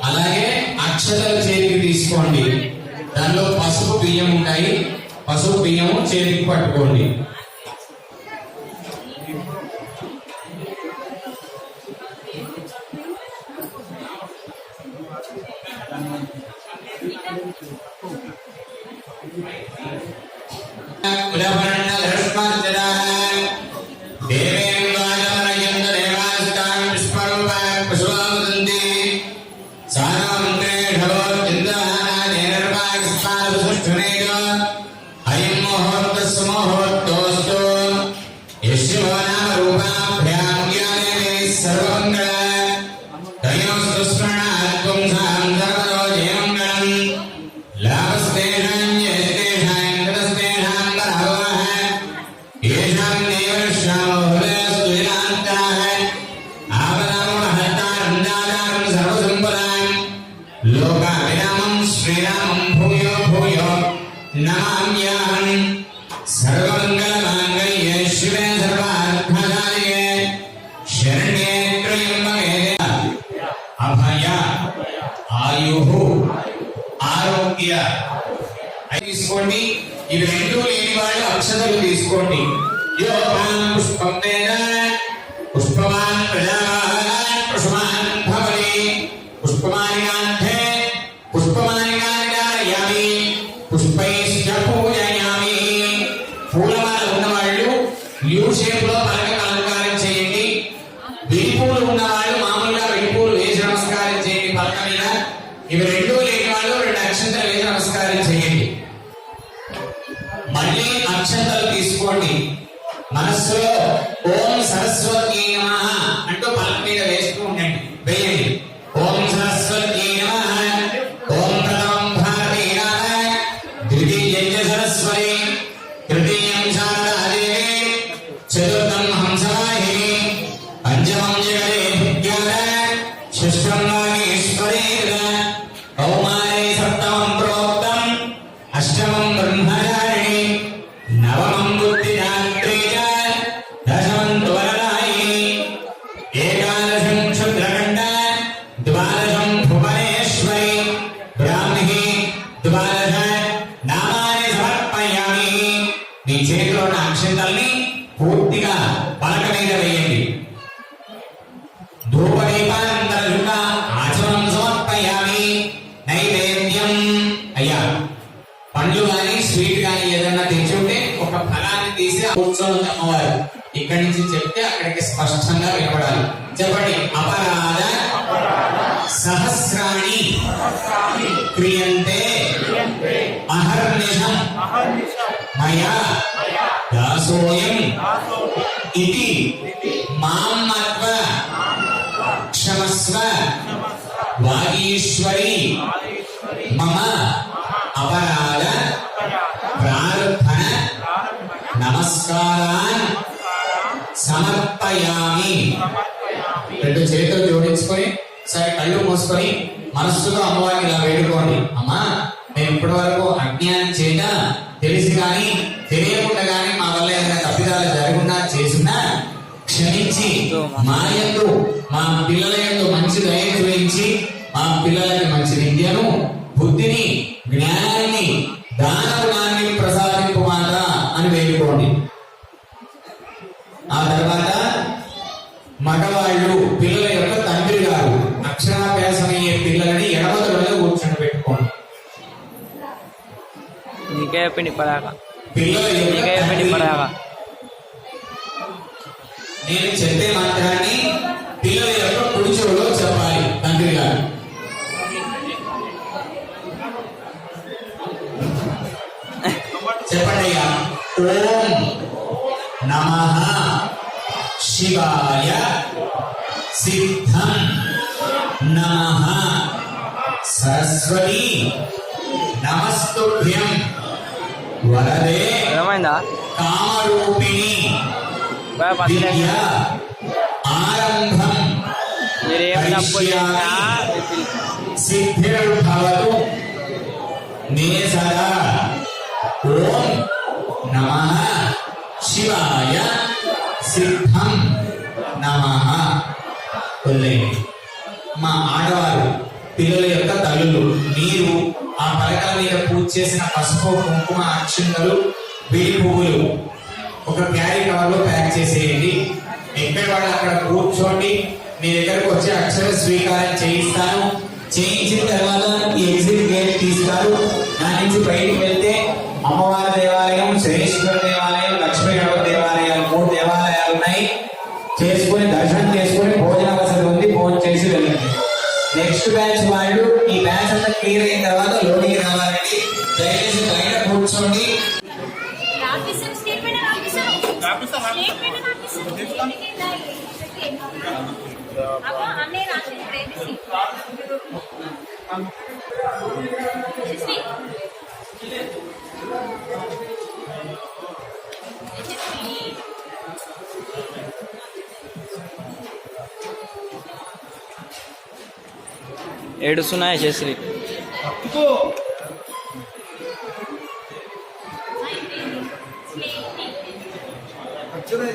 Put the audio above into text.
అలాగే అక్షతలు చేతికి తీసుకోండి. దానిలో పసుపు బియ్యం ఉంటాయి. పసుపు బియ్యము చేతికి పట్టుకోండి. ఆరోగ్య తీసుకోండి. ఇవి రెండు లేని వాళ్ళు అక్షతలు తీసుకోండి. పుష్పవాన్ పుష్పవాన్ భవతి పుష్పమాని పుష్పమాని పుష్పైశ్చ పూజయామి. పూలమాల ఉన్నవాళ్ళు యూ షేప్ లో పలకం అలంకారం చేయండి. విడిపూలు ఉన్నవాళ్ళు మామూలుగా విడిపూలు వేసి నమస్కారం చేయండి పలక మీద. ఇవి రెండు లేని వాళ్ళు రెండు అక్షంతలు వేసి నమస్కారం చేయండి. మళ్ళీ అక్షంతలు తీసుకోండి. మనస్సులో ఓం సరస్వతి నమః అంటూ పలక మీద వేస్తూ ఉండండి. వేయండి. ఓం సరస్వతి నమః. ఓం ప్రథమం భారతి నమః. ద్వితీయం చ సరస్వతి. తృతీయం శారదాదేవి. చతుర్థం హంసవాహిని. పంచమం జగదే విద్యాల. షష్ఠం నాగేశ్వరీ. కౌమారీ సప్తమం ప్రోక్తం. అష్టమం బ్రహ్మచారిణి. నవమం బుద్ధిదాత్రీ. దశమం త్వరదాయిని. ఏకాదశం క్షుద్రఖండ. ద్వాదశం భువనేశ్వరి. బ్రాహ్మీ. ద్వాదశ నామాని సమర్పయామి. మీ చేతిలో ఉన్న అక్షంతల్ని పూర్తిగా పలక మీద వేయండి. ధూపదీపానంతరయుక్త ఆచమనం సమర్పయామి. నైవేద్యం. అయ్యా పండ్లు గాని స్వీట్ గాని ఏదన్నా తెచ్చుంటే ఒక ఫలాన్ని తీసి కూర్చొని అమ్మవారు ఇక్కడి నుంచి చెప్తే అక్కడికి స్పష్టంగా వినపడాలి. చెప్పండి. అపరాధ సహస్రాణి క్రియంతే అహర్నిశం మయా దాసోయం ఇతి మామత్వ క్షమస్వ వాగీశ్వరి మమ అపరాధ ప్రార్థన నమస్కారాన్ సమర్పయామి. రెండు చేతులు జోడించుకొని సరే కళ్ళు మూసుకొని మనస్సులో అమ్మవారిని ఇలా వేడుకోండి. అమ్మా, మేము ఇప్పటి వరకు అజ్ఞానం చేత తెలిసి కానీ తెలియకుండా కానీ మా వల్ల ఏదైనా తప్పిదాలు జరగకుండా చేసినా క్షమించి మా యందు మా పిల్లల యందు మంచి దయ చూపించి మా పిల్లలకి మంచి విద్యను బుద్ధిని జ్ఞానాన్ని దానగుణాన్ని ప్రసాదింపు మాట అని వేడుకోండి. ఆ తర్వాత మగవాళ్ళు పిల్లల యొక్క తండ్రి గారు అక్షరాభ్యాసమయ్యే పిల్లలని ఎడమదొరలో కూర్చొని పెట్టుకోండి. నేను చెప్పే మాత్రాన్ని పిల్లల యొక్క కుడి చెవిలో చెప్పాలి తండ్రి గారు. చెప్పండి అయ్యా. ఓం నమః శివాయ సిద్ధం నమః సరస్వతి నమస్తుభ్యం వరదే కామరూపిణి విద్య ఆరంభం సిద్ధిర్భవతు మే సదా. ఓం నమః శివాయ సిద్ధం నమః వదిలేయండి. మా ఆడవారు పిల్లల యొక్క తల్లులు మీరు ఆ పలకల మీద పూజ చేసిన పసుపు కుంకుమ అక్షింతలు విడి పువ్వులు ఒక క్యారీ కవర్ లో ప్యాక్ చేసేయండి. ఎక్కడ వాళ్ళు అక్కడ కూర్చోండి. మీ దగ్గరకు వచ్చి అక్షర స్వీకారం చేయిస్తాను. చేయించిన తర్వాత ఎగ్జిట్ గేట్ తీస్తారు. దాని నుంచి బయటికి వెళ్తే అమ్మవారి దేవాలయం, శ్రేష్ఠ దేవాలయం, లక్ష్మీ గణపతి దేవాలయాలు 3 దేవాలయాలు ఉన్నాయి. చేసుకుని దర్శనం చేసుకుని భోజన వసతి ఉంది, భోజనం చేసి వెళ్ళండి. నెక్స్ట్ బ్యాచ్ వాళ్ళు ఈ బ్యాచ్ అంతా క్లియర్ అయిన తర్వాత లోనికి రావాలండి. దయచేసి బయట కూర్చోండి. ఏడుస్తున్నాయి జయశ్రీ. వచ్చేది